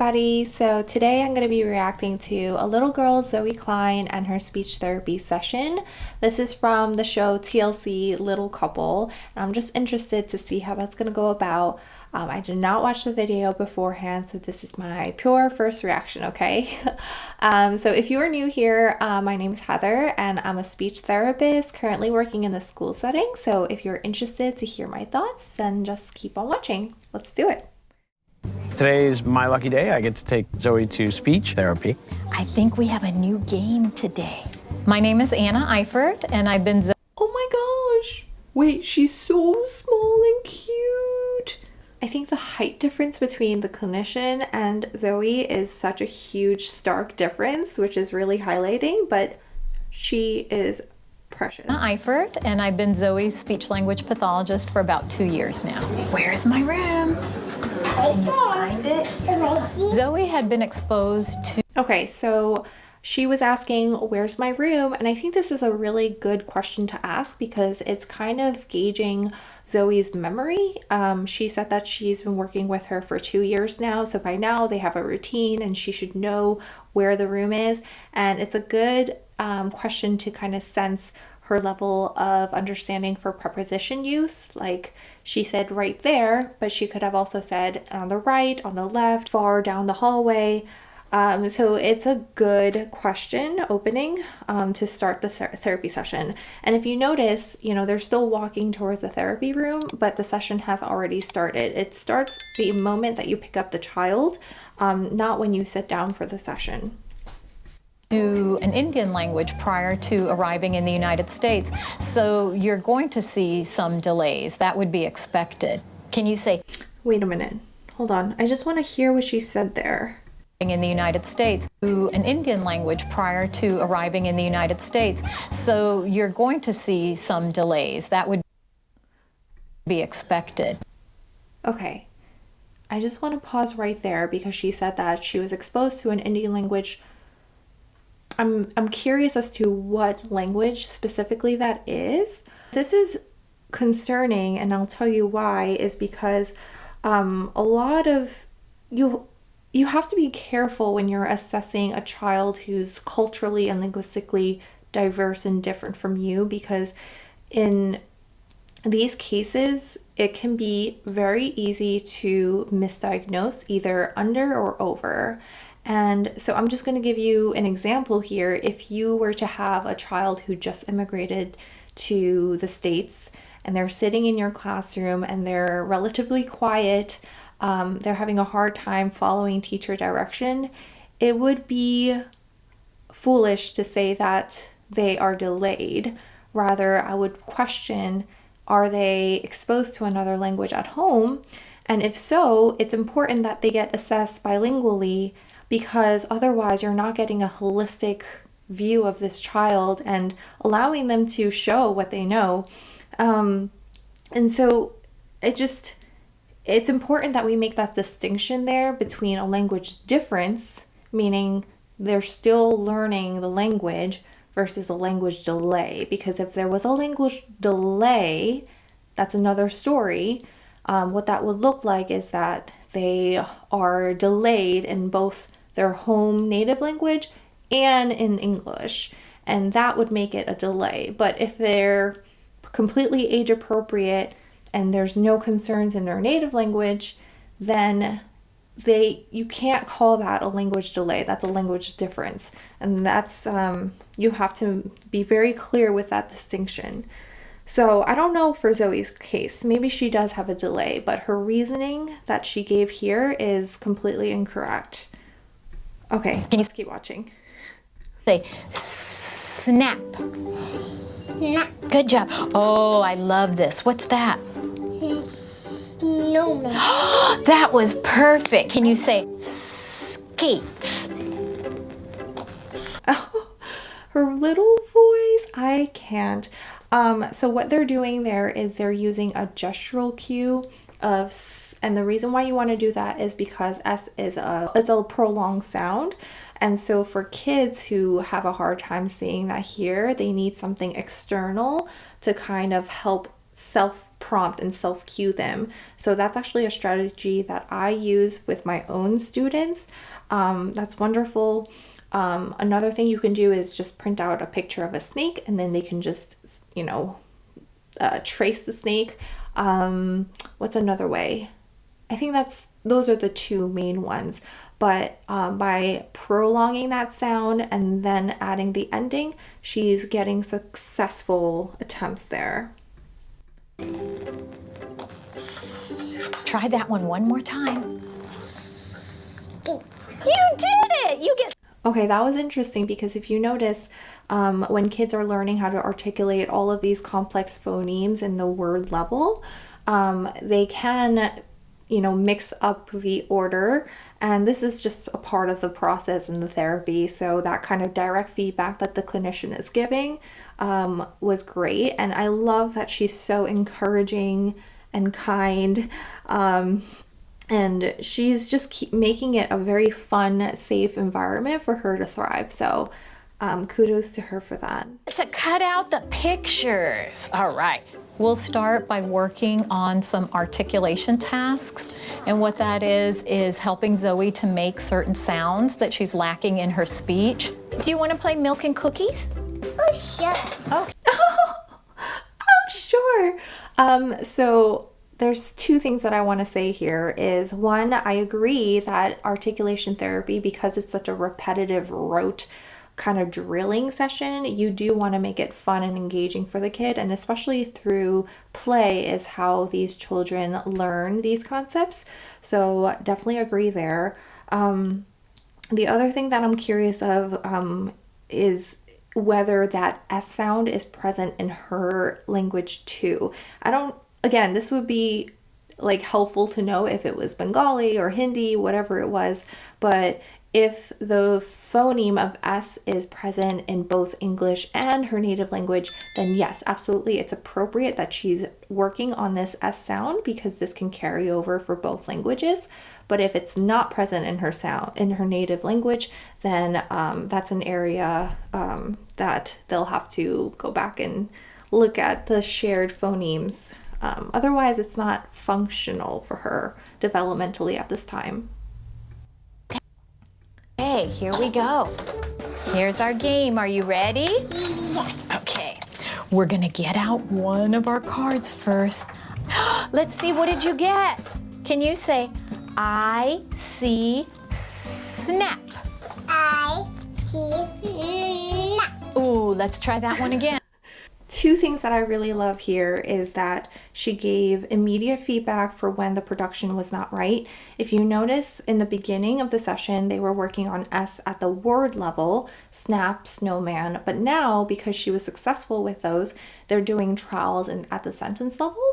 everybody. So today I'm going to be reacting to a little girl, Zoey Klein, and her speech therapy session. This is from the show TLC Little Couple, and I'm just interested to see how that's going to go about. I did not watch the video beforehand, so this is my pure first reaction, okay? So if you are new here, my name is Heather, and I'm a speech therapist currently working in the school setting. So if you're interested to hear my thoughts, then just keep on watching. Let's do it. Today's my lucky day. I get to take Zoey to speech therapy. I think we have a new game today. My name is Anna Eifert, and I've been Oh my gosh! Wait, she's so small and cute! I think the height difference between the clinician and Zoey is such a huge, stark difference, which is really highlighting, but she is precious. Anna Eifert, and I've been Zoey's speech language pathologist for about 2 years now. Where's my room? Can you find it? Zoey had been exposed to... Okay, so she was asking, where's my room? And I think this is a really good question to ask because it's kind of gauging Zoey's memory. She said that she's been working with her for 2 years now. So by now they have a routine and she should know where the room is. And it's a good question to kind of sense her level of understanding for preposition use. Like she said right there, but she could have also said on the right, on the left, far down the hallway. So it's a good question opening to start the therapy session. And if you notice, they're still walking towards the therapy room, but the session has already started. It starts the moment that you pick up the child, not when you sit down for the session. To an Indian language prior to arriving in the United States. So you're going to see some delays. That would be expected. Can you say... Wait a minute. Hold on. I just want to hear what she said there. In the United States, to an Indian language prior to arriving in the United States. So you're going to see some delays. That would be expected. Okay. I just want to pause right there because she said that she was exposed to an Indian language. I'm curious as to what language specifically that is. This is concerning, and I'll tell you why, is because a lot of you have to be careful when you're assessing a child who's culturally and linguistically diverse and different from you, because in these cases, it can be very easy to misdiagnose either under or over. And so I'm just going to give you an example here. If you were to have a child who just immigrated to the States and they're sitting in your classroom and they're relatively quiet, they're having a hard time following teacher direction, it would be foolish to say that they are delayed. Rather, I would question, are they exposed to another language at home? And if so, it's important that they get assessed bilingually, because otherwise you're not getting a holistic view of this child and allowing them to show what they know. And so it's important that we make that distinction there between a language difference, meaning they're still learning the language, versus a language delay. Because if there was a language delay, that's another story. What that would look like is that they are delayed in both their home native language and in English, and that would make it a delay. But if they're completely age appropriate and there's no concerns in their native language, then you can't call that a language delay. That's a language difference, and that's you have to be very clear with that distinction. So I don't know for Zoey's case, maybe she does have a delay, but her reasoning that she gave here is completely incorrect. Okay, can you keep watching? Say snap. Snap. Good job. Oh, I love this. What's that? Snowman. That was perfect. Can you say skate? Oh, her little voice, I can't. So what they're doing there is they're using a gestural cue of and the reason why you want to do that is because S is it's a prolonged sound. And so for kids who have a hard time seeing that here, they need something external to kind of help self-prompt and self-cue them. So that's actually a strategy that I use with my own students. That's wonderful. Another thing you can do is just print out a picture of a snake, and then they can just, trace the snake. What's another way? I think those are the two main ones. But by prolonging that sound and then adding the ending, she's getting successful attempts there. Try that one more time. Skate. You did it! You get... Okay, that was interesting because if you notice, when kids are learning how to articulate all of these complex phonemes in the word level, they can, mix up the order. And this is just a part of the process in the therapy. So that kind of direct feedback that the clinician is giving was great. And I love that she's so encouraging and kind. And she's just keep making it a very fun, safe environment for her to thrive. So kudos to her for that. To cut out the pictures. All right. We'll start by working on some articulation tasks. And what that is helping Zoey to make certain sounds that she's lacking in her speech. Do you want to play milk and cookies? Oh, sure. Okay. Sure. So there's two things that I want to say here is one, I agree that articulation therapy, because it's such a repetitive, rote kind of drilling session, you do want to make it fun and engaging for the kid, and especially through play is how these children learn these concepts. So definitely agree there. The other thing that I'm curious of is whether that S sound is present in her language too. Again, this would be like helpful to know if it was Bengali or Hindi, whatever it was, but if the phoneme of S is present in both English and her native language, then yes, absolutely, it's appropriate that she's working on this S sound because this can carry over for both languages. But if it's not present in her native language, then that's an area that they'll have to go back and look at the shared phonemes. Otherwise, it's not functional for her developmentally at this time. Okay, here we go. Here's our game. Are you ready? Yes. Okay, we're gonna get out one of our cards first. Let's see, what did you get? Can you say, I see snap? I see snap. Ooh, let's try that one again. Two things that I really love here is that she gave immediate feedback for when the production was not right. If you notice in the beginning of the session, they were working on S at the word level, snap, snowman, but now because she was successful with those, they're doing trials at the sentence level.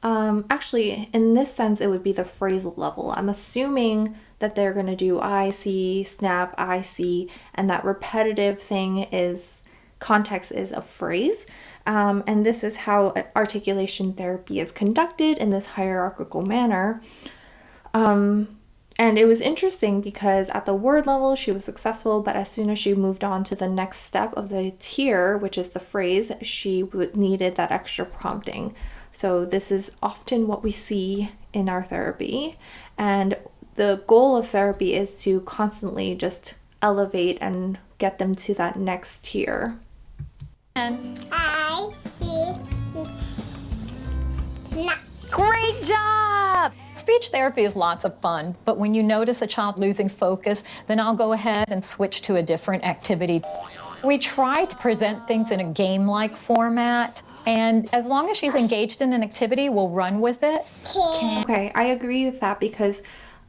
Actually, in this sense, it would be the phrasal level. I'm assuming that they're going to do I see, snap, I see, and that repetitive thing is context is a phrase. And this is how articulation therapy is conducted in this hierarchical manner. And it was interesting because at the word level, she was successful, but as soon as she moved on to the next step of the tier, which is the phrase, she needed that extra prompting. So this is often what we see in our therapy. And the goal of therapy is to constantly just elevate and get them to that next tier. And I see snap. great job! Speech therapy is lots of fun, but when you notice a child losing focus, then I'll go ahead and switch to a different activity. We try to present things in a game-like format, and as long as she's engaged in an activity, we'll run with it. Okay, I agree with that because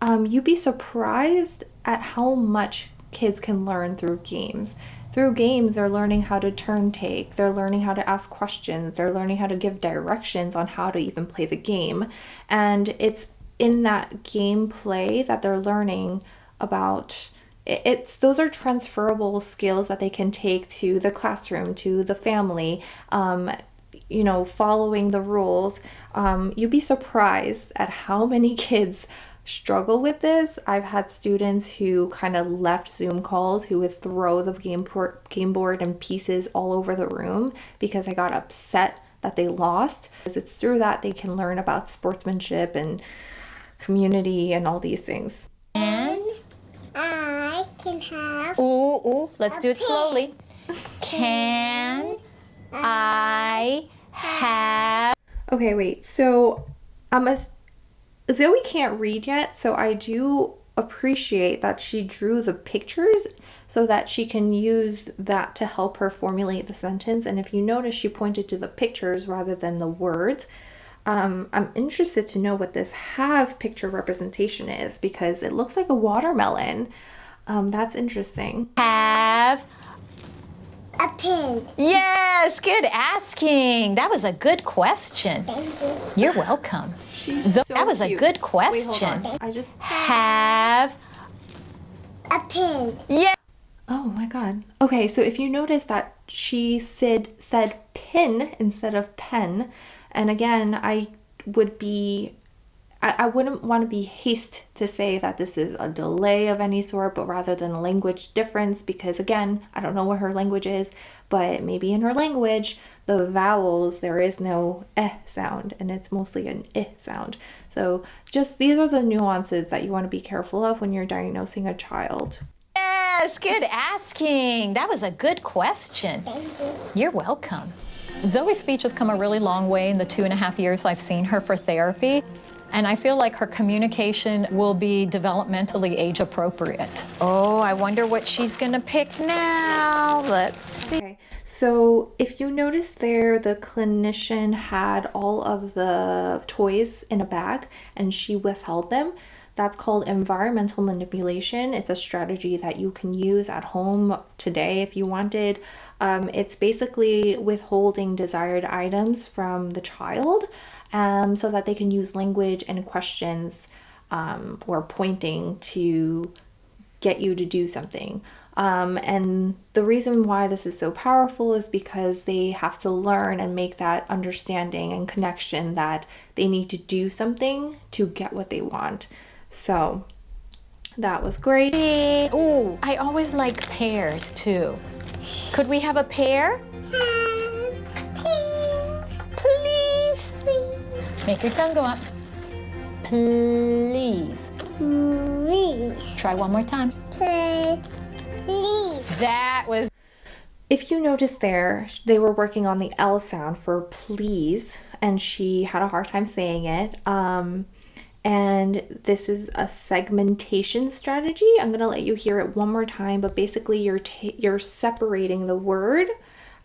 you'd be surprised at how much kids can learn through games. Through games, they're learning how to turn take, they're learning how to ask questions, they're learning how to give directions on how to even play the game. And it's in that gameplay that they're learning about those are transferable skills that they can take to the classroom, to the family, following the rules. You'd be surprised at how many kids struggle with this. I've had students who kind of left Zoom calls who would throw the game board and pieces all over the room because I got upset that they lost. It's through that they can learn about sportsmanship and community and all these things. And I can have let's do it slowly. Can I have? Okay, wait. So Zoey can't read yet, so I do appreciate that she drew the pictures so that she can use that to help her formulate the sentence. And if you notice, she pointed to the pictures rather than the words. I'm interested to know what this have picture representation is because it looks like a watermelon. That's interesting. Have. a pin. Yes, good asking. That was a good question. Thank you. You're welcome. She's That was a cute. good Wait, question. hold on. I just... Have. A pin. Yeah. Oh my god. Okay, so if you notice that she said pin instead of pen, and again, I wouldn't want to be haste to say that this is a delay of any sort, but rather than a language difference, because again, I don't know what her language is, but maybe in her language, the vowels, there is no eh sound, and it's mostly an I sound. So just these are the nuances that you want to be careful of when you're diagnosing a child. Yes, good asking. That was a good question. Thank you. You're welcome. Zoe's speech has come a really long way in the 2.5 years I've seen her for therapy. And I feel like her communication will be developmentally age appropriate. Oh, I wonder what she's gonna pick now. Let's see. Okay, so if you notice there, the clinician had all of the toys in a bag and she withheld them. That's called environmental manipulation. It's a strategy that you can use at home today if you wanted. It's basically withholding desired items from the child so that they can use language and questions or pointing to get you to do something. And the reason why this is so powerful is because they have to learn and make that understanding and connection that they need to do something to get what they want. So that was great. Ooh, I always like pears too. Could we have a pear? Please. Make your tongue go up. Please. Please. Try one more time. Please. That was. If you notice there, they were working on the L sound for please, and she had a hard time saying it. And this is a segmentation strategy. I'm gonna let you hear it one more time, but basically you're separating the word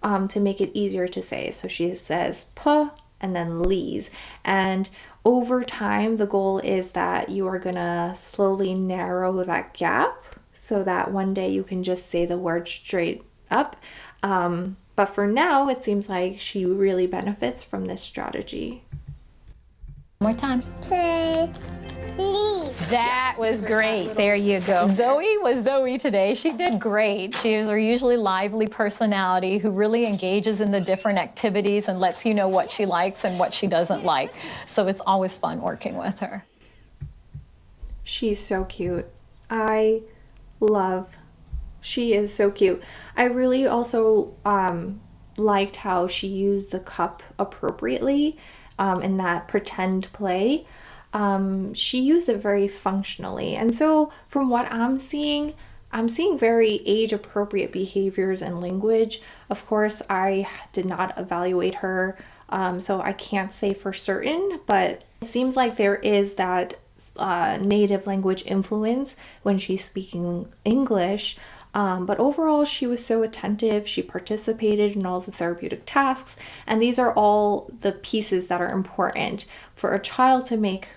to make it easier to say. So she says p and then lees. And over time, the goal is that you are gonna slowly narrow that gap so that one day you can just say the word straight up. But for now, it seems like she really benefits from this strategy. One more time. Please. That was great. There you go. Zoe was Zoe today. She did great. She is a usually lively personality who really engages in the different activities and lets you know what she likes and what she doesn't like. So it's always fun working with her. She's so cute. She is so cute. I really also liked how she used the cup appropriately in that pretend play. She used it very functionally. And so from what I'm seeing very age appropriate behaviors and language. Of course, I did not evaluate her, so I can't say for certain, but it seems like there is that native language influence when she's speaking English. But overall, she was so attentive. She participated in all the therapeutic tasks. And these are all the pieces that are important for a child to make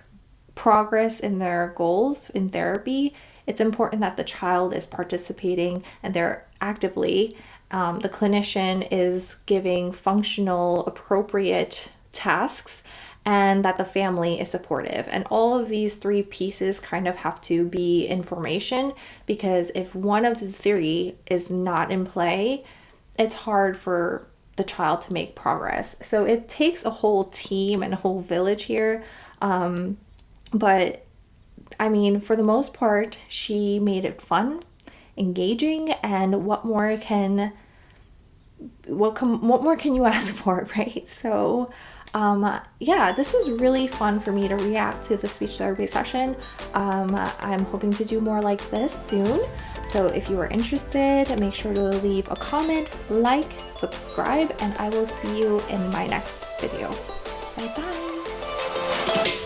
progress in their goals in therapy. It's important that the child is participating and they're actively. The clinician is giving functional, appropriate tasks, and that the family is supportive. And all of these three pieces kind of have to be in formation, because if one of the three is not in play, it's hard for the child to make progress. So it takes a whole team and a whole village here. But I mean, for the most part, she made it fun, engaging, and what more can what more can you ask for, right? So yeah, this was really fun for me to react to the speech therapy session. I'm hoping to do more like this soon. So if you are interested, make sure to leave a comment, like, subscribe, and I will see you in my next video. Bye bye.